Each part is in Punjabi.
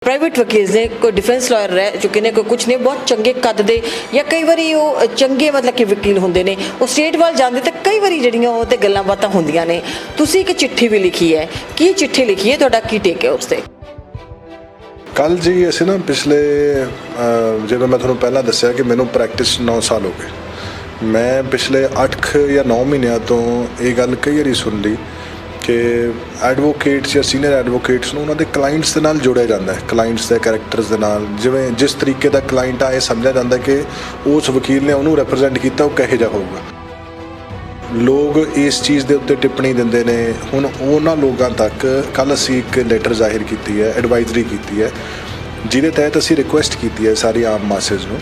प्राइवेट वकील ने कोई डिफेंस लॉयर रह चुके ने कोई कुछ ने बहुत चंगे कद दे या कई बारी वो चंगे मतलब कि वकील होंगे ने वो स्टेट वाल जाते तो कई बारी जड़ियाँ वो गल्लां बातां होंदियां ने। तुसीं एक चिट्ठी भी लिखी है, की चिट्ठी लिखी है, तुहाडा की टेक है उससे? कल जी असीं ना पिछले जिवें मैं तुहानूं पहलां दस्सिया कि मैनूं प्रैक्टिस 9 साल हो गए। मैं पिछले 8 या 9 महीनों तो ये गल कई बारी सुन ली कि एडवोकेट्स या सीनियर एडवोकेट्स ਨੂੰ ਉਹਨਾਂ ਦੇ ਕਲਾਇੰਟਸ ਦੇ ਨਾਲ ਜੋੜਿਆ ਜਾਂਦਾ ਹੈ, ਕਲਾਇੰਟਸ ਦੇ ਕੈਰੈਕਟਰਸ ਦੇ ਨਾਲ। ਜਿਵੇਂ ਜਿਸ ਤਰੀਕੇ ਦਾ ਕਲਾਇੰਟ ਆ ਇਹ ਸਮਝਿਆ ਜਾਂਦਾ ਕਿ ਉਸ ਵਕੀਲ ਨੇ ਉਹਨੂੰ ਰਿਪਰੈਜ਼ੈਂਟ ਕੀਤਾ ਉਹ ਕਿਹੋ ਜਿਹਾ ਹੋਊਗਾ। ਲੋਕ ਇਸ ਚੀਜ਼ ਦੇ ਉੱਤੇ ਟਿੱਪਣੀ ਦਿੰਦੇ ਨੇ। ਹੁਣ ਉਹਨਾਂ ਲੋਕਾਂ ਤੱਕ ਕੱਲ੍ਹ ਅਸੀਂ ਇੱਕ ਲੈਟਰ ਜ਼ਾਹਿਰ ਕੀਤੀ ਹੈ, ਐਡਵਾਈਜ਼ਰੀ ਕੀਤੀ ਹੈ, ਜਿਹਦੇ ਤਹਿਤ ਅਸੀਂ ਰਿਕੁਐਸਟ ਕੀਤੀ ਹੈ ਸਾਰੀ ਆਮ ਮਾਸਸ ਨੂੰ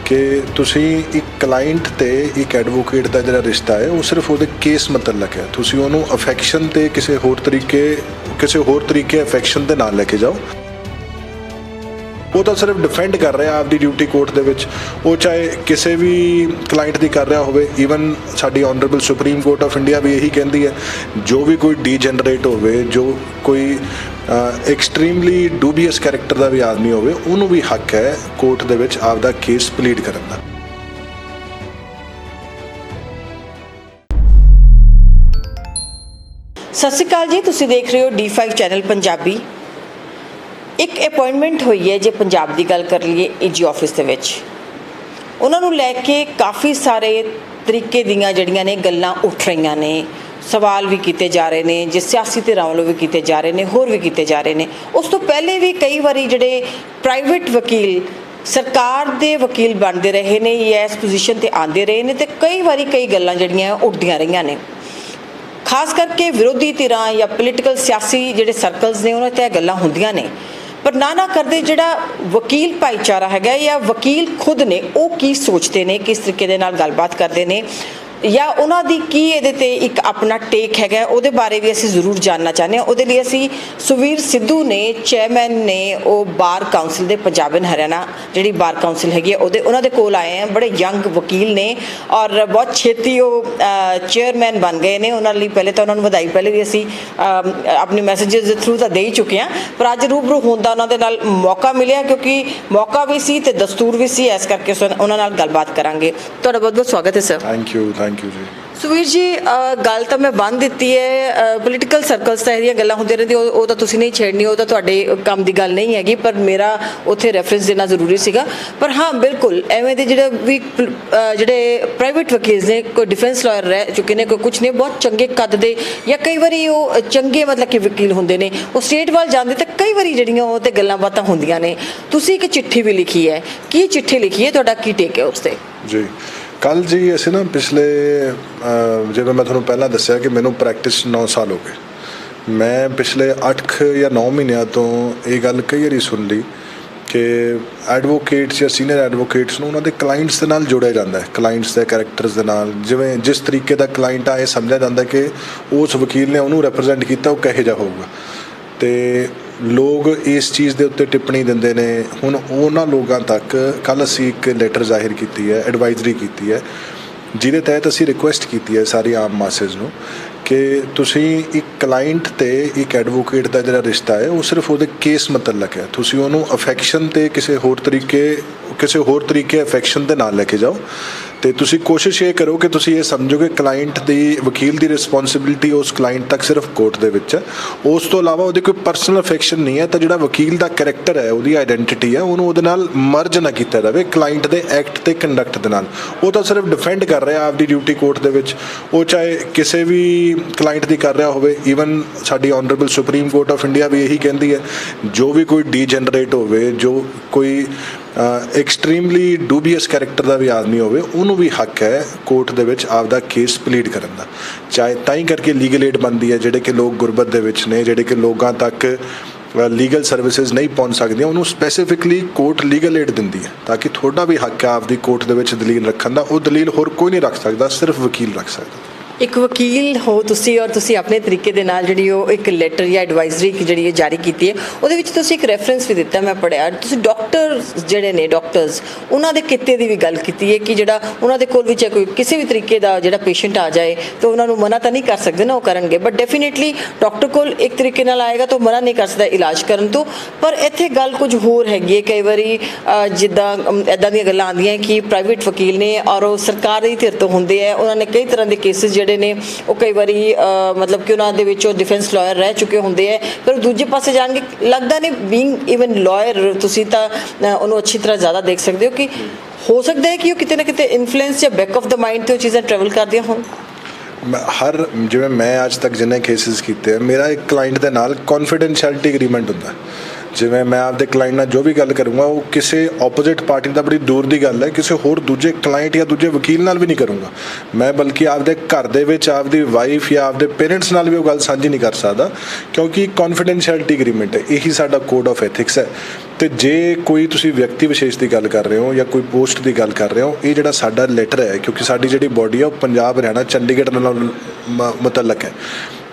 ਕਿ ਤੁਸੀਂ ਇੱਕ ਕਲਾਇੰਟ ਤੇ ਇੱਕ ਐਡਵੋਕੇਟ ਦਾ ਜਿਹੜਾ ਰਿਸ਼ਤਾ ਹੈ ਉਹ ਸਿਰਫ ਉਹਦੇ ਕੇਸ ਮਤਲਕ ਹੈ। ਤੁਸੀਂ ਉਹਨੂੰ ਅਫੈਕਸ਼ਨ ਤੇ ਕਿਸੇ ਹੋਰ ਤਰੀਕੇ ਅਫੈਕਸ਼ਨ ਦੇ ਨਾਲ ਲੈ ਕੇ ਜਾਓ। ਉਹ ਤਾਂ ਸਿਰਫ ਡਿਫੈਂਡ ਕਰ ਰਿਹਾ ਆਪਦੀ ਡਿਊਟੀ ਕੋਰਟ ਦੇ ਵਿੱਚ, ਉਹ ਚਾਹੇ ਕਿਸੇ ਵੀ ਕਲਾਇੰਟ ਦੀ ਕਰ ਰਿਹਾ ਹੋਵੇ। ਈਵਨ ਸਾਡੀ honourable supreme court of India ਵੀ ਇਹੀ ਕਹਿੰਦੀ ਹੈ ਜੋ ਵੀ ਕੋਈ ਡੀਜਨਰੇਟ ਹੋਵੇ, ਜੋ ਕੋਈ ਐਕਸਟ੍ਰੀਮਲੀ ਡੂਬੀਅਸ ਕੈਰੈਕਟਰ ਦਾ ਵੀ ਆਦਮੀ ਹੋਵੇ, ਉਹਨੂੰ ਵੀ ਹੱਕ ਹੈ ਕੋਰਟ ਦੇ ਵਿੱਚ ਆਪਦਾ ਕੇਸ ਪਲੀਡ ਕਰਨ ਦਾ। ਸਤਿ ਸ਼੍ਰੀ ਅਕਾਲ ਜੀ, ਤੁਸੀਂ ਦੇਖ ਰਹੇ ਹੋ D5 ਚੈਨਲ ਪੰਜਾਬੀ। एक अपॉइंटमेंट हुई है जो पंजाब की गल कर लीए AG ऑफिस के उन्होंने लैके काफ़ी सारे तरीके दियाँ जड़ियाँ ने गल्लां उठ रही ने, सवाल भी किए जा रहे हैं, जो सियासी धिरां वालों भी किए जा रहे हैं, होर भी किए जा रहे हैं। उस तो पहले भी कई बारी जोड़े प्राइवेट वकील सरकार दे वकील बनते रहे ने या इस पोजीशन पर आते रहे हैं, तो कई बारी कई गल्लां जड़ियां उठदियां रही ने। खास करके विरोधी धिरां या पोलीटिकल सियासी जोड़े सर्कल्स ने उन्होंने तय गल्लां हुंदियां ने, पर ना करते जोड़ा वकील भाईचारा है या वकील खुद ने वो की सोचते हैं, किस तरीके दे नाल गलबात करते हैं या उन्हों की की ये एक अपना टेक है, वो बारे भी असी जरूर जानना चाहते हैं। वो लिए असी सुवीर सिद्धू ने चेयरमैन ने वो बार काउंसिल के पंजाब एंड हरियाणा जी बार काउंसिल हैगी उन्होंने कोल आए हैं। बड़े यंग वकील ने और बहुत छेती वो चेयरमैन बन गए हैं। उन्होंने पहले तो उन्होंने बधाई पहले भी असी अपने मैसेजेस के थ्रू तो दे ही चुके हैं, पर अज रूबरू होने का उन्होंने नाल मौका मिले क्योंकि मौका भी सी ते दस्तूर भी सी, इस करके उन्होंने नाल गलबात करांगे। तुहाडा बहुत बहुत स्वागत है सर। थैंक यू जी। सुवीर जी, गल तो मैं बंद दी है, पोलीटिकल सर्कल्स तो ये गल्लां होंदी रहंदी, वो तो तुसीं नहीं छेड़नी, वो तो तुहाडे काम की गल नहीं हैगी, पर मेरा उत्थे रैफरेंस देना जरूरी सीगा। पर हाँ बिल्कुल एवें दे जिहड़े भी जिहड़े प्राइवेट वकील ने कोई डिफेंस लॉयर रह चुके ने, कोई कुछ ने बहुत चंगे कद दे या कई बारी वो चंगे मतलब कि वकील होंदे ने, वो स्टेट वाल जाते तो कई बारी जड़ियाँ वो गल्लां बातां होंदियां ने। तुसीं एक चिट्ठी भी लिखी है, की चिट्ठी लिखी है, तुहाडा की टेक है उस ते? जी कल जी असीं ना पिछले जिवें मैं तुहानूं पहलां दस्सिया कि मैनूं प्रैक्टिस 9 साल हो गए। मैं पिछले 8 या 9 महीनों तो ये गल कई बारी सुन ली कि एडवोकेट्स या सीनियर एडवोकेट्स ਨੂੰ ਉਹਨਾਂ ਦੇ ਕਲਾਇੰਟਸ ਦੇ ਨਾਲ ਜੋੜਿਆ ਜਾਂਦਾ ਹੈ, ਕਲਾਇੰਟਸ ਦੇ ਕੈਰੈਕਟਰਸ ਦੇ ਨਾਲ। ਜਿਵੇਂ ਜਿਸ ਤਰੀਕੇ ਦਾ ਕਲਾਇੰਟ ਆ ਇਹ ਸਮਝਿਆ ਜਾਂਦਾ ਕਿ ਉਸ ਵਕੀਲ ਨੇ ਉਹਨੂੰ ਰਿਪਰੈਜ਼ੈਂਟ ਕੀਤਾ ਉਹ ਕਿਹੋ ਜਿਹਾ ਹੋਊਗਾ, ਤੇ ਲੋਕ ਇਸ ਚੀਜ਼ ਦੇ ਉੱਤੇ ਟਿੱਪਣੀ ਦਿੰਦੇ ਨੇ। ਹੁਣ ਉਹਨਾਂ ਲੋਕਾਂ ਤੱਕ ਕੱਲ੍ਹ ਅਸੀਂ ਇੱਕ ਲੈਟਰ ਜ਼ਾਹਿਰ ਕੀਤੀ ਹੈ, ਐਡਵਾਈਜ਼ਰੀ ਕੀਤੀ ਹੈ, ਜਿਹਦੇ ਤਹਿਤ ਅਸੀਂ ਰਿਕੁਐਸਟ ਕੀਤੀ ਹੈ ਸਾਰੀ ਆਮ ਮਾਸਸ ਨੂੰ ਕਿ ਤੁਸੀਂ ਇੱਕ ਕਲਾਇੰਟ ਤੇ ਇੱਕ ਐਡਵੋਕੇਟ ਦਾ ਜਿਹੜਾ ਰਿਸ਼ਤਾ ਹੈ ਉਹ ਸਿਰਫ ਉਹਦੇ ਕੇਸ ਮਤਲਕ ਹੈ। ਤੁਸੀਂ ਉਹਨੂੰ ਅਫੈਕਸ਼ਨ ਤੇ ਕਿਸੇ ਹੋਰ ਤਰੀਕੇ ਅਫੈਕਸ਼ਨ ਦੇ ਨਾਲ ਲੈ ਕੇ ਜਾਓ, ਤੇ ਤੁਸੀਂ ਕੋਸ਼ਿਸ਼ ਇਹ ਕਰੋ ਕਿ ਤੁਸੀਂ ਇਹ ਸਮਝੋ ਕਿ ਕਲਾਇੰਟ ਦੀ ਵਕੀਲ ਦੀ ਰਿਸਪੌਂਸਿਬਿਲਿਟੀ ਉਸ ਕਲਾਇੰਟ ਤੱਕ ਸਿਰਫ ਕੋਰਟ ਦੇ ਵਿੱਚ ਹੈ, ਉਸ ਤੋਂ ਇਲਾਵਾ ਉਹਦੀ ਕੋਈ ਪਰਸਨਲ ਅਫੈਕਸ਼ਨ ਨਹੀਂ ਹੈ। ਤਾਂ ਜਿਹੜਾ ਵਕੀਲ ਦਾ ਕੈਰੈਕਟਰ ਹੈ, ਉਹਦੀ ਆਈਡੈਂਟੀਟੀ ਹੈ, ਉਹਨੂੰ ਉਹਦੇ ਨਾਲ ਮਰਜ ਨਾ ਕੀਤਾ ਜਾਵੇ ਕਲਾਇੰਟ ਦੇ ਐਕਟ ਤੇ ਕੰਡਕਟ ਦੇ ਨਾਲ। ਉਹ ਤਾਂ ਸਿਰਫ ਡਿਫੈਂਡ ਕਰ ਰਿਹਾ ਆਪਦੀ ਡਿਊਟੀ ਕੋਰਟ ਦੇ ਵਿੱਚ, ਉਹ ਚਾਹੇ ਕਿਸੇ ਵੀ ਕਲਾਇੰਟ ਦੀ ਕਰ ਰਿਹਾ ਹੋਵੇ। ਈਵਨ ਸਾਡੀ honourable supreme court of India ਵੀ ਇਹੀ ਕਹਿੰਦੀ ਹੈ ਜੋ ਵੀ ਕੋਈ ਡੀਜਨਰੇਟ ਹੋਵੇ, ਜੋ ਕੋਈ ਐਕਸਟ੍ਰੀਮਲੀ ਡੂਬੀਅਸ ਕੈਰੈਕਟਰ ਦਾ ਵੀ ਆਦਮੀ ਹੋਵੇ, ਉਹਨੂੰ ਵੀ ਹੱਕ ਹੈ ਕੋਰਟ ਦੇ ਵਿੱਚ ਆਪਦਾ ਕੇਸ ਪਲੀਡ ਕਰਨ ਦਾ। ਚਾਹੇ ਤਾਂ ਹੀ ਕਰਕੇ ਲੀਗਲ ਏਡ ਬਣਦੀ ਹੈ, ਜਿਹੜੇ ਕਿ ਲੋਕ ਗੁਰਬਤ ਦੇ ਵਿੱਚ ਨੇ, ਜਿਹੜੇ ਕਿ ਲੋਕਾਂ ਤੱਕ ਲੀਗਲ ਸਰਵਿਸਿਜ਼ ਨਹੀਂ ਪਹੁੰਚ ਸਕਦੀਆਂ, ਉਹਨੂੰ ਸਪੈਸੀਫਿਕਲੀ ਕੋਰਟ ਲੀਗਲ ਏਡ ਦਿੰਦੀ ਹੈ ਤਾਂ ਕਿ ਤੁਹਾਡਾ ਵੀ ਹੱਕ ਹੈ ਆਪਦੀ ਕੋਰਟ ਦੇ ਵਿੱਚ ਦਲੀਲ ਰੱਖਣ ਦਾ। ਉਹ ਦਲੀਲ ਹੋਰ ਕੋਈ ਨਹੀਂ ਰੱਖ ਸਕਦਾ, ਸਿਰਫ ਵਕੀਲ ਰੱਖ ਸਕਦਾ। ਇੱਕ ਵਕੀਲ ਹੋ ਤੁਸੀਂ ਔਰ ਤੁਸੀਂ ਆਪਣੇ ਤਰੀਕੇ ਦੇ ਨਾਲ ਜਿਹੜੀ ਉਹ ਇੱਕ ਲੈਟਰ ਜਾਂ ਐਡਵਾਈਜ਼ਰੀ ਜਿਹੜੀ ਇਹ ਜਾਰੀ ਕੀਤੀ ਹੈ, ਉਹਦੇ ਵਿੱਚ ਤੁਸੀਂ ਇੱਕ ਰੈਫਰੈਂਸ ਵੀ ਦਿੱਤਾ, ਮੈਂ ਪੜ੍ਹਿਆ। ਤੁਸੀਂ ਡਾਕਟਰਸ ਉਹਨਾਂ ਦੇ ਕਿੱਤੇ ਦੀ ਵੀ ਗੱਲ ਕੀਤੀ ਹੈ ਕਿ ਜਿਹੜਾ ਉਹਨਾਂ ਦੇ ਕੋਲ ਵੀ ਚਾਹੇ ਕੋਈ ਕਿਸੇ ਵੀ ਤਰੀਕੇ ਦਾ ਜਿਹੜਾ ਪੇਸ਼ੈਂਟ ਆ ਜਾਏ ਤਾਂ ਉਹਨਾਂ ਨੂੰ ਮਨਾ ਤਾਂ ਨਹੀਂ ਕਰ ਸਕਦੇ ਨਾ, ਉਹ ਕਰਨਗੇ, ਬਟ ਡੈਫੀਨੇਟਲੀ ਡਾਕਟਰ ਕੋਲ ਇੱਕ ਤਰੀਕੇ ਨਾਲ ਆਏਗਾ ਤਾਂ ਮਨਾ ਨਹੀਂ ਕਰ ਸਕਦਾ ਇਲਾਜ ਕਰਨ ਤੋਂ। ਪਰ ਇੱਥੇ ਗੱਲ ਕੁਝ ਹੋਰ ਹੈਗੀ ਹੈ, ਕਈ ਵਾਰੀ ਜਿੱਦਾਂ ਇੱਦਾਂ ਦੀਆਂ ਗੱਲਾਂ ਆਉਂਦੀਆਂ ਕਿ ਪ੍ਰਾਈਵੇਟ ਵਕੀਲ ਨੇ ਔਰ ਉਹ ਸਰਕਾਰੀ ਧਿਰ ਤੋਂ ਹੁੰਦੇ ਹੈ, ਉਹਨਾਂ ਨੇ ਕਈ ਤਰ੍ਹਾਂ ਦੇ ਕੇਸਿਸ ਜਿਹੜੇ ਨੇ ਉਹ ਕਈ ਵਾਰੀ ਮਤਲਬ ਕਿ ਉਹਨਾਂ ਦੇ ਵਿੱਚ ਉਹ ਡਿਫੈਂਸ ਲਾਇਰ ਰਹਿ ਚੁੱਕੇ ਹੁੰਦੇ ਹੈ, ਪਰ ਦੂਜੇ ਪਾਸੇ ਜਾਣਗੇ ਲੱਗਦਾ ਨਹੀਂ ਬੀਇੰਗ ਈਵਨ ਲਾਇਰ ਤੁਸੀਂ ਤਾਂ ਉਹਨੂੰ ਅੱਛੀ ਤਰ੍ਹਾਂ ਜ਼ਿਆਦਾ ਦੇਖ ਸਕਦੇ ਹੋ ਕਿ ਹੋ ਸਕਦਾ ਹੈ ਕਿ ਉਹ ਕਿਤੇ ਨਾ ਕਿਤੇ ਇਨਫਲੂਐਂਸ ਜਾਂ ਬੈਕ ਆਫ ਦਾ ਮਾਈਂਡ ਤੇ ਉਹ ਚੀਜ਼ਾਂ ਟਰੈਵਲ ਕਰਦੀਆਂ ਹੋਣ। ਜਿਵੇਂ ਮੈਂ ਅੱਜ ਤੱਕ ਜਿੰਨੇ ਕੇਸਿਸ ਕੀਤੇ ਮੇਰਾ ਇੱਕ ਕਲਾਇੰਟ ਦੇ ਨਾਲ ਕੌਨਫੀਡੈਂਸ਼ੀਅਲਿਟੀ ਐਗਰੀਮੈਂਟ ਹੁੰਦਾ। ਜਿਵੇਂ ਮੈਂ ਆਪਦੇ ਕਲਾਇੰਟ ਨਾਲ ਜੋ ਵੀ ਗੱਲ ਕਰੂੰਗਾ ਉਹ ਕਿਸੇ ਆਪੋਜ਼ਿਟ ਪਾਰਟੀ ਦਾ ਬੜੀ ਦੂਰ ਦੀ ਗੱਲ ਹੈ, ਕਿਸੇ ਹੋਰ ਦੂਜੇ ਕਲਾਇੰਟ ਜਾਂ ਦੂਜੇ ਵਕੀਲ ਨਾਲ ਵੀ ਨਹੀਂ ਕਰੂੰਗਾ ਮੈਂ, ਬਲਕਿ ਆਪਦੇ ਘਰ ਦੇ ਵਿੱਚ ਆਪਦੀ ਵਾਈਫ ਜਾਂ ਆਪਦੇ ਪੇਰੈਂਟਸ ਨਾਲ ਵੀ ਉਹ ਗੱਲ ਸਾਂਝੀ ਨਹੀਂ ਕਰ ਸਕਦਾ, ਕਿਉਂਕਿ ਕੌਨਫੀਡੈਂਸ਼ੀਅਲਿਟੀ ਐਗਰੀਮੈਂਟ ਹੈ, ਇਹੀ ਸਾਡਾ ਕੋਡ ਆਫ ਐਥਿਕਸ ਹੈ। ਤੇ ਜੇ ਕੋਈ ਤੁਸੀਂ ਵਿਅਕਤੀ ਵਿਸ਼ੇਸ਼ ਦੀ ਗੱਲ ਕਰ ਰਹੇ ਹੋ ਜਾਂ ਕੋਈ ਪੋਸਟ ਦੀ ਗੱਲ ਕਰ ਰਹੇ ਹੋ, ਇਹ ਜਿਹੜਾ ਸਾਡਾ ਲੈਟਰ ਹੈ, ਕਿਉਂਕਿ ਸਾਡੀ ਜਿਹੜੀ ਬੋਡੀ ਹੈ ਉਹ ਪੰਜਾਬ, ਹਰਿਆਣਾ, ਚੰਡੀਗੜ੍ਹ ਨਾਲ ਮੁਤੱਲਕ ਹੈ,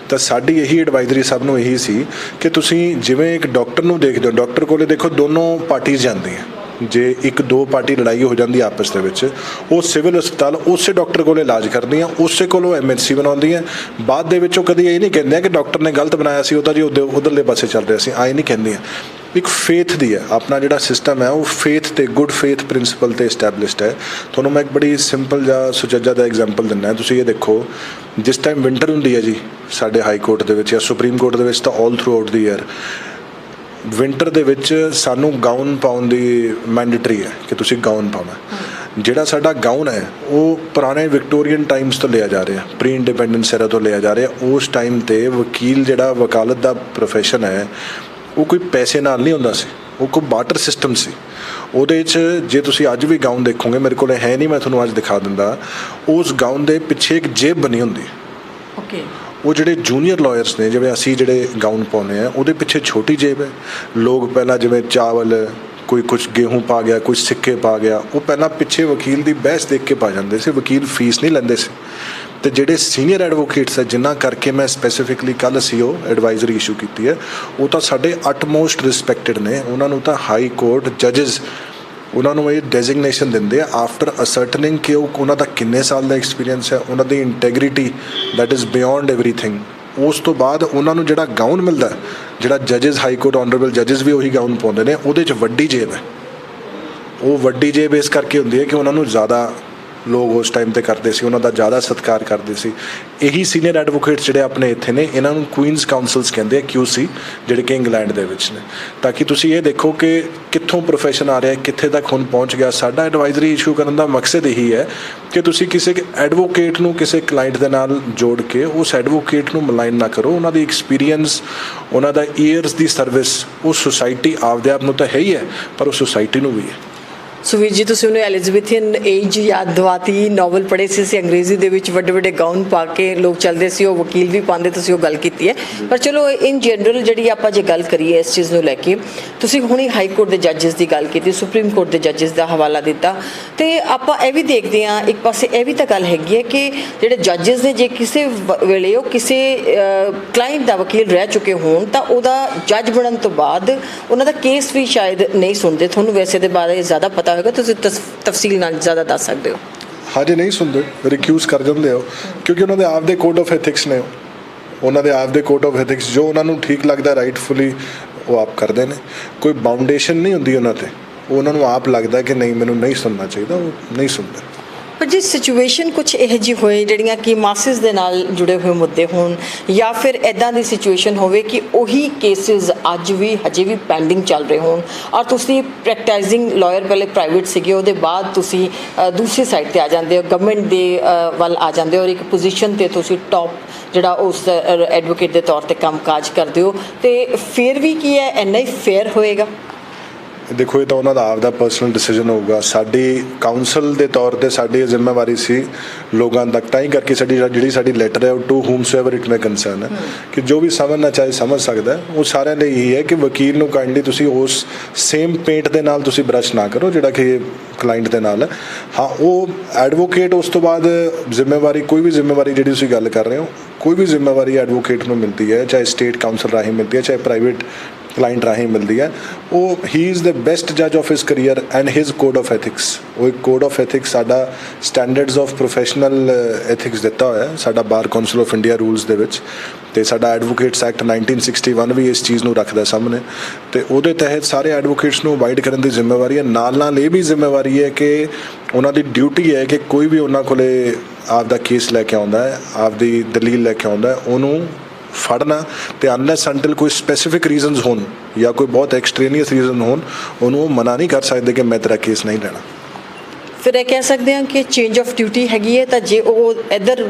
ਤਾਂ ਸਾਡੀ ਇਹੀ ਐਡਵਾਈਜ਼ਰੀ ਸਭ ਨੂੰ ਇਹੀ ਸੀ ਕਿ ਤੁਸੀਂ ਜਿਵੇਂ ਇੱਕ ਡਾਕਟਰ ਨੂੰ ਦੇਖਦੇ ਹੋ, ਡਾਕਟਰ ਕੋਲੇ ਦੇਖੋ ਦੋਨੋਂ ਪਾਰਟੀਆਂ ਜਾਂਦੀਆਂ, ਜੇ ਇੱਕ ਦੋ ਪਾਰਟੀ ਲੜਾਈ ਹੋ ਜਾਂਦੀ ਆਪਸ ਦੇ ਵਿੱਚ, ਉਹ ਸਿਵਲ ਹਸਪਤਾਲ ਉਸੇ ਡਾਕਟਰ ਕੋਲ ਇਲਾਜ ਕਰਦੀਆਂ, ਉਸੇ ਕੋਲੋਂ ਐਮਐਨਸੀ ਬਣਾਉਂਦੀਆਂ, ਬਾਅਦ ਦੇ ਵਿੱਚ ਉਹ ਕਦੀ ਇਹ ਨਹੀਂ ਕਹਿੰਦੇ ਕਿ ਡਾਕਟਰ ਨੇ ਗਲਤ ਬਣਾਇਆ ਸੀ, ਉਹ ਤਾਂ ਜੀ ਉਧਰਲੇ ਪਾਸੇ ਚੱਲ ਰਿਹਾ ਸੀ, ਆਏ ਨਹੀਂ ਕਹਿੰਦੀਆਂ। ਇੱਕ ਫੇਥ ਦੀ ਹੈ, ਆਪਣਾ ਜਿਹੜਾ ਸਿਸਟਮ ਹੈ ਉਹ ਫੇਥ ਤੇ ਗੁੱਡ ਫੇਥ ਪ੍ਰਿੰਸੀਪਲ ਤੇ ਐਸਟੈਬਲਿਸ਼ਡ ਹੈ। ਤੁਹਾਨੂੰ ਮੈਂ ਇੱਕ ਬੜੀ ਸਿੰਪਲ ਜਾਂ ਸੁਚੱਜਾ ਦਾ ਐਗਜ਼ਾਮਪਲ ਦਿੰਦਾ। ਤੁਸੀਂ ਇਹ ਦੇਖੋ, ਜਿਸ ਟਾਈਮ ਵਿੰਟਰ ਹੁੰਦੀ ਹੈ ਜੀ ਸਾਡੇ ਹਾਈ ਕੋਰਟ ਦੇ ਵਿੱਚ ਜਾਂ ਸੁਪਰੀਮ ਕੋਰਟ ਦੇ ਵਿੱਚ, ਤਾਂ ਆਲ through out the year winter ਦੇ ਵਿੱਚ ਸਾਨੂੰ ਗਾਊਨ ਪਾਉਣ ਦੀ ਮੈਂਡੇਟਰੀ ਹੈ ਕਿ ਤੁਸੀਂ ਗਾਊਨ ਪਾਉਣਾ। ਜਿਹੜਾ ਸਾਡਾ ਗਾਊਨ ਹੈ ਉਹ ਪੁਰਾਣੇ ਵਿਕਟੋਰੀਅਨ ਟਾਈਮਸ ਤੋਂ ਲਿਆ ਜਾ ਰਿਹਾ, ਪ੍ਰੀ ਇੰਡੀਪੈਂਡੈਂਸ ਐਰਾ ਤੋਂ ਲਿਆ ਜਾ ਰਿਹਾ। ਉਸ ਟਾਈਮ ਤੇ ਵਕੀਲ ਜਿਹੜਾ ਵਕਾਲਤ ਦਾ ਪ੍ਰੋਫੈਸ਼ਨ ਹੈ ਉਹ ਕੋਈ ਪੈਸੇ ਨਾਲ ਨਹੀਂ ਹੁੰਦਾ ਸੀ, ਉਹ ਕੋਈ ਬਾਰਟਰ ਸਿਸਟਮ ਸੀ। ਉਹਦੇ 'ਚ ਜੇ ਤੁਸੀਂ ਅੱਜ ਵੀ ਗਾਊਨ ਦੇਖੋਗੇ, ਮੇਰੇ ਕੋਲ ਹੈ ਨਹੀਂ, ਮੈਂ ਤੁਹਾਨੂੰ ਅੱਜ ਦਿਖਾ ਦਿੰਦਾ, ਉਸ ਗਾਊਨ ਦੇ ਪਿੱਛੇ ਇੱਕ ਜੇਬ ਬਣੀ ਹੁੰਦੀ ਹੈ। ਓਕੇ, ਉਹ ਜਿਹੜੇ ਜੂਨੀਅਰ ਲਾਇਰਸ ਨੇ, ਜਿਵੇਂ ਅਸੀਂ ਜਿਹੜੇ ਗਾਊਨ ਪਾਉਂਦੇ ਆ, ਉਹਦੇ ਪਿੱਛੇ ਛੋਟੀ ਜੇਬ ਹੈ। ਲੋਕ ਪਹਿਲਾਂ ਜਿਵੇਂ ਚਾਵਲ, ਕੋਈ ਕੁਛ ਗੇਹੂੰ ਪਾ ਗਿਆ, ਕੁਛ ਸਿੱਕੇ ਪਾ ਗਿਆ, ਉਹ ਪਹਿਲਾਂ ਪਿੱਛੇ ਵਕੀਲ ਦੀ ਬਹਿਸ ਦੇਖ ਕੇ ਪਾ ਜਾਂਦੇ ਸੀ, ਵਕੀਲ ਫੀਸ ਨਹੀਂ ਲੈਂਦੇ ਸੀ। ਤੇ ਜਿਹੜੇ ਸੀਨੀਅਰ ਐਡਵੋਕੇਟਸ ਹੈ, ਜਿਨ੍ਹਾਂ ਕਰਕੇ ਮੈਂ ਸਪੈਸੀਫਿਕਲੀ ਕੱਲ੍ਹ ਅਸੀਂ ਉਹ ਐਡਵਾਈਜ਼ਰੀ ਇਸ਼ੂ ਕੀਤੀ ਹੈ, ਉਹ ਤਾਂ ਸਾਡੇ ਅਟਮੋਸਟ ਰਿਸਪੈਕਟਡ ਨੇ। ਉਹਨਾਂ ਨੂੰ ਤਾਂ ਹਾਈ ਕੋਰਟ ਜੱਜਸ ਉਹਨਾਂ ਨੂੰ ਇਹ ਡੈਜ਼ਿਗਨੇਸ਼ਨ ਦਿੰਦੇ ਆ ਆਫਟਰ ਅਸਰਟਨਿੰਗ ਕਿ ਉਹਨਾਂ ਦਾ ਕਿੰਨੇ ਸਾਲ ਦਾ ਐਕਸਪੀਰੀਅੰਸ ਹੈ, ਉਹਨਾਂ ਦੀ ਇੰਟੈਗਰਿਟੀ ਦੈਟ ਇਜ਼ ਬਿਯੋਂਡ ਐਵਰੀਥਿੰਗ। ਉਸ ਤੋਂ ਬਾਅਦ ਉਹਨਾਂ ਨੂੰ ਜਿਹੜਾ ਗਾਊਨ ਮਿਲਦਾ, ਜਿਹੜਾ ਜੱਜਸ, ਹਾਈ ਕੋਰਟ ਆਨਰੇਬਲ ਜੱਜਸ ਵੀ ਉਹੀ ਗਾਊਨ ਪਾਉਂਦੇ ਨੇ, ਉਹਦੇ 'ਚ ਵੱਡੀ ਜੇਬ ਹੈ। ਉਹ ਵੱਡੀ ਜੇਬ ਇਸ ਕਰਕੇ ਹੁੰਦੀ ਹੈ ਕਿ ਉਹਨਾਂ ਨੂੰ ਜ਼ਿਆਦਾ ਲੋਕ ਉਸ ਟਾਈਮ ਤੇ ਕਰਦੇ ਸੀ, ਉਹਨਾਂ ਦਾ ਜ਼ਿਆਦਾ ਸਤਿਕਾਰ ਕਰਦੇ ਸੀ। ਇਹੀ ਸੀਨੀਅਰ ਐਡਵੋਕੇਟਸ ਜਿਹੜੇ ਆਪਣੇ ਇੱਥੇ ਨੇ, ਇਹਨਾਂ ਨੂੰ ਕੁਈਨਸ ਕਾਉਂਸਲਸ ਕਹਿੰਦੇ ਆ, QC, ਜਿਹੜੇ ਕਿ ਇੰਗਲੈਂਡ ਦੇ ਵਿੱਚ ਨੇ। ਤਾਂ ਕਿ ਤੁਸੀਂ ਇਹ ਦੇਖੋ ਕਿ ਕਿੱਥੋਂ ਪ੍ਰੋਫੈਸ਼ਨ ਆ ਰਿਹਾ, ਕਿੱਥੇ ਤੱਕ ਹੁਣ ਪਹੁੰਚ ਗਿਆ। ਸਾਡਾ ਐਡਵਾਈਜ਼ਰੀ ਇਸ਼ੂ ਕਰਨ ਦਾ ਮਕਸਦ ਇਹੀ ਹੈ ਕਿ ਤੁਸੀਂ ਕਿਸੇ ਐਡਵੋਕੇਟ ਨੂੰ ਕਿਸੇ ਕਲਾਇੰਟ ਦੇ ਨਾਲ ਜੋੜ ਕੇ ਉਸ ਐਡਵੋਕੇਟ ਨੂੰ ਮਲਾਈਨ ਨਾ ਕਰੋ। ਉਹਨਾਂ ਦੀ ਐਕਸਪੀਰੀਅੰਸ, ਉਹਨਾਂ ਦਾ ਈਅਰਸ ਦੀ ਸਰਵਿਸ, ਉਹ ਸੁਸਾਇਟੀ ਆਪਦੇ ਆਪ ਨੂੰ ਤਾਂ ਹੈ ਹੀ ਹੈ, ਪਰ ਉਹ ਸੁਸਾਇਟੀ ਨੂੰ ਵੀ ਹੈ। ਸੁਵੀਰ ਜੀ, ਤੁਸੀਂ ਉਹਨੂੰ ਐਲਿਜ਼ਬੈਥਨ ਏਜ ਯਾਦ ਦਿਵਾਤੀ। ਨਾਵਲ ਪੜ੍ਹੇ ਸੀ ਅੰਗਰੇਜ਼ੀ ਦੇ ਵਿੱਚ, ਵੱਡੇ ਵੱਡੇ ਗਾਊਨ ਪਾ ਕੇ ਲੋਕ ਚੱਲਦੇ ਸੀ, ਉਹ ਵਕੀਲ ਵੀ ਪਾਉਂਦੇ, ਤੁਸੀਂ ਉਹ ਗੱਲ ਕੀਤੀ ਹੈ। ਪਰ ਚਲੋ ਇਨ ਜਨਰਲ ਜਿਹੜੀ ਆਪਾਂ ਜੇ ਗੱਲ ਕਰੀਏ ਇਸ ਚੀਜ਼ ਨੂੰ ਲੈ ਕੇ, ਤੁਸੀਂ ਹੁਣੇ ਹਾਈ ਕੋਰਟ ਦੇ ਜੱਜਸ ਦੀ ਗੱਲ ਕੀਤੀ, ਸੁਪਰੀਮ ਕੋਰਟ ਦੇ ਜੱਜਸ ਦਾ ਹਵਾਲਾ ਦਿੱਤਾ, ਤੇ ਆਪਾਂ ਇਹ ਵੀ ਦੇਖਦੇ ਹਾਂ ਇੱਕ ਪਾਸੇ ਇਹ ਵੀ ਤਾਂ ਗੱਲ ਹੈਗੀ ਹੈ ਕਿ ਜਿਹੜੇ ਜੱਜਸ ਨੇ ਜੇ ਕਿਸੇ ਵੇਲੇ ਉਹ ਕਿਸੇ ਕਲਾਇੰਟ ਦਾ ਵਕੀਲ ਰਹਿ ਚੁੱਕੇ ਹੋਣ ਤਾਂ ਉਹਦਾ ਜੱਜ ਬਣਨ ਤੋਂ ਬਾਅਦ ਉਹਨਾਂ ਦਾ ਕੇਸ ਵੀ ਸ਼ਾਇਦ ਨਹੀਂ ਸੁਣਦੇ। ਤੁਹਾਨੂੰ ਵੈਸੇ ਦੇ ਬਾਰੇ ਜ਼ਿਆਦਾ ਪਤਾ ਹੋਵੇਗਾ, ਤੁਸੀਂ ਤਫਸੀਲ ਨਾਲ ਜ਼ਿਆਦਾ ਦੱਸ ਸਕਦੇ ਹੋ। ਹਾਂਜੀ, ਨਹੀਂ ਸੁਣਦੇ, ਰਿਕਿਊਜ਼ ਕਰ ਜਾਂਦੇ ਹੋ, ਕਿਉਂਕਿ ਉਹਨਾਂ ਦੇ ਆਪਦੇ ਕੋਡ ਆਫ ਐਥਿਕਸ ਨੇ, ਉਹਨਾਂ ਦੇ ਆਪਦੇ ਕੋਡ ਆਫ ਐਥਿਕਸ, ਜੋ ਉਹਨਾਂ ਨੂੰ ਠੀਕ ਲੱਗਦਾ ਰਾਈਟਫੁਲੀ ਉਹ ਆਪ ਕਰਦੇ ਨੇ। ਕੋਈ ਬਾਊਂਡੇਸ਼ਨ ਨਹੀਂ ਹੁੰਦੀ ਉਹਨਾਂ 'ਤੇ, ਉਹਨਾਂ ਨੂੰ ਆਪ ਲੱਗਦਾ ਕਿ ਨਹੀਂ ਮੈਨੂੰ ਨਹੀਂ ਸੁਣਨਾ ਚਾਹੀਦਾ, ਉਹ ਨਹੀਂ ਸੁਣਦੇ। ਪਰ ਜੇ ਸਿਚੁਏਸ਼ਨ ਕੁਛ ਇਹੋ ਜਿਹੀ ਹੋਏ ਜਿਹੜੀਆਂ ਕਿ ਮਾਸਿਸ ਦੇ ਨਾਲ ਜੁੜੇ ਹੋਏ ਮੁੱਦੇ ਹੋਣ, ਜਾਂ ਫਿਰ ਇੱਦਾਂ ਦੀ ਸਿਚੁਏਸ਼ਨ ਹੋਵੇ ਕਿ ਉਹੀ ਕੇਸਿਸ ਅੱਜ ਵੀ ਹਜੇ ਵੀ ਪੈਂਡਿੰਗ ਚੱਲ ਰਹੇ ਹੋਣ, ਔਰ ਤੁਸੀਂ ਪ੍ਰੈਕਟਾਈਜ਼ਿੰਗ ਲਾਇਰ ਪਹਿਲੇ ਪ੍ਰਾਈਵੇਟ ਸੀਗੇ, ਉਹਦੇ ਬਾਅਦ ਤੁਸੀਂ ਦੂਸਰੀ ਸਾਈਡ 'ਤੇ ਆ ਜਾਂਦੇ ਹੋ, ਗਵਰਨਮੈਂਟ ਦੇ ਵੱਲ ਆ ਜਾਂਦੇ ਹੋ, ਔਰ ਇੱਕ ਪੋਜੀਸ਼ਨ 'ਤੇ ਤੁਸੀਂ ਟੌਪ ਜਿਹੜਾ ਉਸ ਐਡਵੋਕੇਟ ਦੇ ਤੌਰ 'ਤੇ ਕੰਮਕਾਜ ਕਰਦੇ ਹੋ, ਅਤੇ ਫਿਰ ਵੀ ਕੀ ਹੈ, ਇੰਨਾ ਹੀ ਫੇਅਰ ਹੋਏਗਾ? ਦੇਖੋ ਇਹ ਤਾਂ ਉਹਨਾਂ ਦਾ ਆਪਦਾ ਪਰਸਨਲ ਡਿਸੀਜਨ ਹੋਊਗਾ। ਸਾਡੀ ਕਾਉਂਸਲ ਦੇ ਤੌਰ ਤੇ ਸਾਡੀ ਇਹ ਜ਼ਿੰਮੇਵਾਰੀ ਸੀ ਲੋਕਾਂ ਤੱਕ, ਤਾਂ ਹੀ ਕਰਕੇ ਜਿਹੜੀ ਸਾਡੀ ਲੈਟਰ ਹੈ ਉਹ ਟੂ ਹੂਮਸਐਵਰ ਇਟ ਮੇ ਕੰਸਰਨ ਹੈ ਕਿ ਜੋ ਵੀ ਸਮਝਣਾ ਚਾਹੇ ਸਮਝ ਸਕਦਾ ਹੈ। ਉਹ ਸਾਰਿਆਂ ਲਈ ਇਹੀ ਹੈ ਕਿ ਵਕੀਲ ਨੂੰ ਕਾਈਂਡਲੀ ਤੁਸੀਂ ਉਸ ਸੇਮ ਪੇਂਟ ਦੇ ਨਾਲ ਤੁਸੀਂ ਬਰਸ਼ ਨਾ ਕਰੋ ਜਿਹੜਾ ਕਿ ਕਲਾਇੰਟ ਦੇ ਨਾਲ ਹੈ। ਹਾਂ, ਉਹ ਐਡਵੋਕੇਟ ਉਸ ਤੋਂ ਬਾਅਦ ਜ਼ਿੰਮੇਵਾਰੀ, ਕੋਈ ਵੀ ਜ਼ਿੰਮੇਵਾਰੀ ਜਿਹੜੀ ਤੁਸੀਂ ਗੱਲ ਕਰ ਰਹੇ ਹੋ, ਕੋਈ ਵੀ ਜ਼ਿੰਮੇਵਾਰੀ ਐਡਵੋਕੇਟ ਨੂੰ ਮਿਲਦੀ ਹੈ, ਚਾਹੇ ਸਟੇਟ ਕਾਉਂਸਲ ਰਾਹੀਂ ਮਿਲਦੀ ਹੈ, ਚਾਹੇ ਪ੍ਰਾਈਵੇਟ ਕਲਾਇੰਟ ਰਾਹੀਂ ਮਿਲਦੀ ਹੈ। ਉਹ ਹੀ ਇਜ਼ ਦ ਬੈਸਟ ਜੱਜ of his career and his code of ethics. ਉਹ ਇੱਕ ਕੋਡ ਆਫ ਐਥਿਕਸ ਸਾਡਾ ਸਟੈਂਡਰਡਸ ਆਫ ਪ੍ਰੋਫੈਸ਼ਨਲ ਐਥਿਕਸ ਦਿੱਤਾ ਹੋਇਆ ਹੈ ਸਾਡਾ ਬਾਰ ਕੌਂਸਲ ਆਫ ਇੰਡੀਆ ਰੂਲਸ ਦੇ ਵਿੱਚ, ਅਤੇ ਸਾਡਾ ਐਡਵੋਕੇਟਸ ਐਕਟ 1961 ਵੀ ਇਸ ਚੀਜ਼ ਨੂੰ ਰੱਖਦਾ ਸਾਹਮਣੇ, ਅਤੇ ਉਹਦੇ ਤਹਿਤ ਸਾਰੇ ਐਡਵੋਕੇਟਸ ਨੂੰ ਅਵਾਇਡ ਕਰਨ ਦੀ ਜ਼ਿੰਮੇਵਾਰੀ ਹੈ। ਨਾਲ ਇਹ ਵੀ ਜ਼ਿੰਮੇਵਾਰੀ ਹੈ ਕਿ ਉਹਨਾਂ ਦੀ ਡਿਊਟੀ ਹੈ ਕਿ ਕੋਈ ਵੀ ਉਹਨਾਂ ਕੋਲੇ ਆਪਦਾ ਕੇਸ ਲੈ ਕੇ ਆਉਂਦਾ ਹੈ, ਆਪਦੀ ਦਲੀਲ ਲੈ ਕੇ ਆਉਂਦਾ ਹੈ, ਉਹਨੂੰ ਫੜਨਾ, ਤੇ ਅਨਲੈਸ ਅੰਟਿਲ ਕੋਈ ਸਪੈਸੀਫਿਕ ਰੀਜ਼ਨਸ ਹੋਣ ਜਾਂ ਕੋਈ ਬਹੁਤ ਐਕਸਟ੍ਰੇਨੀਅਸ ਰੀਜ਼ਨ ਹੋਣ, ਉਹਨੂੰ ਉਹ ਮਨਾ ਨਹੀਂ ਕਰ ਸਕਦੇ ਕਿ ਮੈਂ ਤੇਰਾ ਕੇਸ ਨਹੀਂ ਲੈਣਾ। ਫਿਰ ਇਹ ਕਹਿ ਸਕਦੇ ਹਾਂ ਕਿ ਚੇਂਜ ਆਫ ਡਿਊਟੀ ਹੈਗੀ ਹੈ, ਤਾਂ ਜੇ ਉਹ ਇੱਧਰ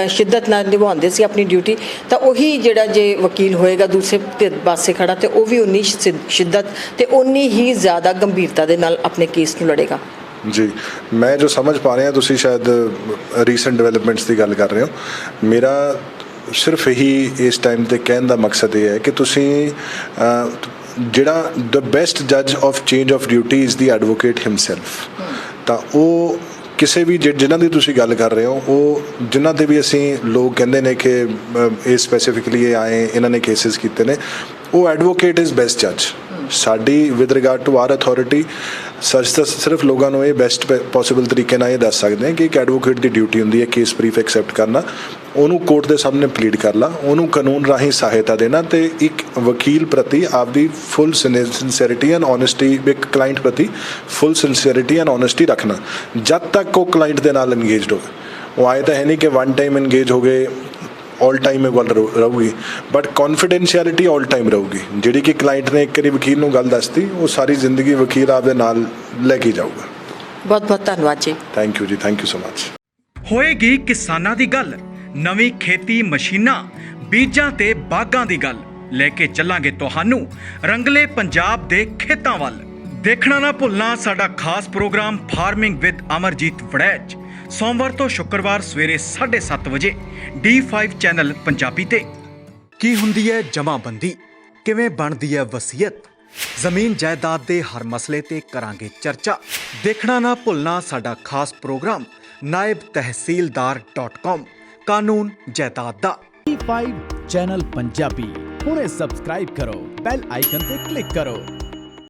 ਸ਼ਿੱਦਤ ਨਾਲ ਨਿਭਾਉਂਦੇ ਸੀ ਆਪਣੀ ਡਿਊਟੀ, ਤਾਂ ਉਹੀ ਜਿਹੜਾ ਜੇ ਵਕੀਲ ਹੋਏਗਾ ਦੂਸਰੇ ਪਾਸੇ ਖੜਾ, ਤੇ ਉਹ ਵੀ ਉਨੀ ਸ਼ਿੱਦਤ ਤੇ ਉਨੀ ਹੀ ਜ਼ਿਆਦਾ ਗੰਭੀਰਤਾ ਦੇ ਨਾਲ ਆਪਣੇ ਕੇਸ ਨੂੰ ਲੜੇਗਾ। ਜੀ, ਮੈਂ ਜੋ ਸਮਝ ਪਾ ਰਿਹਾ, ਤੁਸੀਂ ਸ਼ਾਇਦ ਰੀਸੈਂਟ ਡਿਵੈਲਪਮੈਂਟਸ ਦੀ ਗੱਲ ਕਰ ਰਹੇ ਹੋ। ਮੇਰਾ ਸਿਰਫ ਇਹੀ ਇਸ ਟਾਈਮ 'ਤੇ ਕਹਿਣ ਦਾ ਮਕਸਦ ਇਹ ਹੈ ਕਿ ਤੁਸੀਂ ਜਿਹੜਾ ਦ ਬੈਸਟ ਜੱਜ of change off duty is the advocate himself. ਤਾਂ ਉਹ ਕਿਸੇ ਵੀ ਜਿਨ੍ਹਾਂ ਦੀ ਤੁਸੀਂ ਗੱਲ ਕਰ ਰਹੇ ਹੋ, ਉਹ ਜਿਨ੍ਹਾਂ ਦੇ ਵੀ ਅਸੀਂ ਲੋਕ ਕਹਿੰਦੇ ਨੇ ਕਿ ਇਹ ਸਪੈਸੀਫਿਕਲੀ ਇਹ ਆਏ, ਇਹਨਾਂ ਨੇ ਕੇਸਿਸ ਕੀਤੇ ਨੇ, ਉਹ ਐਡਵੋਕੇਟ ਇਜ਼ ਬੈਸਟ ਜੱਜ। ਸਾਡੀ with regard to our authority ਸਿਰਫ ਲੋਕਾਂ ਨੂੰ ਇਹ ਬੈਸਟ ਪੋਸੀਬਲ ਤਰੀਕੇ ਨਾਲ ਇਹ ਦੱਸ ਸਕਦੇ ਹਾਂ ਕਿ ਇੱਕ ਐਡਵੋਕੇਟ ਦੀ ਡਿਊਟੀ ਹੁੰਦੀ ਹੈ ਕੇਸ ਬਰੀਫ ਐਕਸੈਪਟ ਕਰਨਾ, ਉਹਨੂੰ ਕੋਰਟ ਦੇ ਸਾਹਮਣੇ ਪਲੀਡ ਕਰ ਲਾ, ਉਹਨੂੰ ਕਾਨੂੰਨ ਰਾਹੀਂ ਸਹਾਇਤਾ ਦੇਣਾ, ਤੇ ਇੱਕ ਵਕੀਲ ਪ੍ਰਤੀ ਆਪਦੀ ਫੁੱਲ ਸਿੰਸੀਅਰਿਟੀ ਐਂਡ ਓਨੈਸਟੀ, ਇੱਕ ਕਲਾਇੰਟ ਪ੍ਰਤੀ ਫੁੱਲ ਸਿੰਸੀਅਰਿਟੀ ਐਂਡ ਓਨੈਸਟੀ ਰੱਖਣਾ ਜਦ ਤੱਕ ਉਹ ਕਲਾਇੰਟ ਦੇ ਨਾਲ ਇੰਗੇਜਡ ਹੋਵੇ। ਉਹ ਆਏ ਤਾਂ ਹੈ ਨਹੀਂ ਕਿ ਵਨ ਟਾਈਮ ਇੰਗੇਜ ਹੋ ਗਏ ਆਲ ਟਾਈਮ ਇਹ ਗੱਲ ਰਹੂਗੀ, ਬਟ ਕੌਨਫੀਡੈਂਸ਼ੀਅਲਿਟੀ ਆਲ ਟਾਈਮ ਰਹੂਗੀ। ਜਿਹੜੀ ਕਿ ਕਲਾਇੰਟ ਨੇ ਇੱਕ ਵਾਰੀ ਵਕੀਲ ਨੂੰ ਗੱਲ ਦੱਸਤੀ, ਉਹ ਸਾਰੀ ਜ਼ਿੰਦਗੀ ਵਕੀਲ ਆਪਦੇ ਨਾਲ ਲੈ ਕੇ ਜਾਊਗਾ। ਬਹੁਤ ਬਹੁਤ ਧੰਨਵਾਦ ਜੀ। ਥੈਂਕ ਯੂ ਜੀ, ਥੈਂਕ ਯੂ ਸੋ ਮਚ। ਹੋਏਗੀ ਕਿਸਾਨਾਂ ਦੀ ਗੱਲ, ਨਵੀਂ ਖੇਤੀ ਮਸ਼ੀਨਾਂ, ਬੀਜਾਂ ਤੇ ਬਾਗਾਂ ਦੀ ਗੱਲ ਲੈ ਕੇ ਚੱਲਾਂਗੇ ਤੁਹਾਨੂੰ ਰੰਗਲੇ ਪੰਜਾਬ ਦੇ ਖੇਤਾਂ ਵੱਲ। ਦੇਖਣਾ ਨਾ ਭੁੱਲਣਾ ਸਾਡਾ ਖਾਸ programme farming with Amarjit Waraich, ਸੋਮਵਾਰ ਤੋਂ ਸ਼ੁੱਕਰਵਾਰ ਸਵੇਰੇ 7:30 ਵਜੇ D5 ਚੈਨਲ ਪੰਜਾਬੀ ਤੇ। ਕੀ ਹੁੰਦੀ ਹੈ ਜਮਾਬੰਦੀ, ਕਿਵੇਂ ਬਣਦੀ ਹੈ ਵਸੀਅਤ, ਜ਼ਮੀਨ ਜਾਇਦਾਦ ਦੇ ਹਰ ਮਸਲੇ ਤੇ ਕਰਾਂਗੇ ਚਰਚਾ। ਦੇਖਣਾ ਨਾ ਭੁੱਲਣਾ ਸਾਡਾ ਖਾਸ ਪ੍ਰੋਗਰਾਮ naibtehsildar.com, ਕਾਨੂੰਨ ਜਾਇਦਾਦ ਦਾ। D5 ਚੈਨਲ ਪੰਜਾਬੀ ਹੁਣੇ ਸਬਸਕ੍ਰਾਈਬ ਕਰੋ, ਬੈਲ ਆਈਕਨ ਤੇ ਕਲਿੱਕ ਕਰੋ।